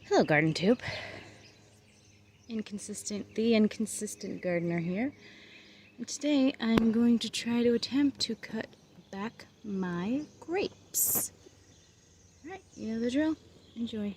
Hello, garden tube. The inconsistent gardener here. And today I'm going to try to attempt to cut back my grapes. Alright, you know the drill. Enjoy.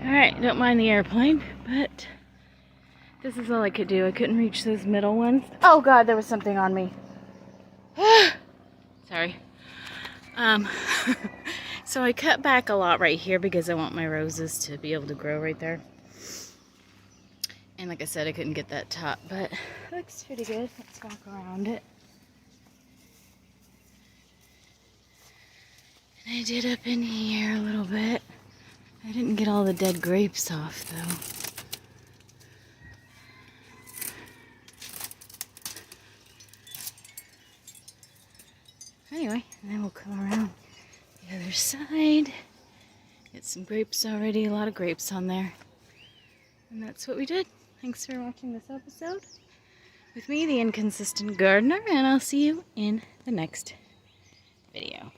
Alright, don't mind the airplane, but this is all I could do. I couldn't reach those middle ones. Oh god, there was something on me. Sorry. So I cut back a lot right here because I want my roses to be able to grow right there. And like I said, I couldn't get that top, but it looks pretty good. Let's walk around it. And I did up in here a little bit. I didn't get all the dead grapes off though. Anyway, and then we'll come around the other side. Get some grapes already, a lot of grapes on there. And that's what we did. Thanks for watching this episode with me, the inconsistent gardener, and I'll see you in the next video.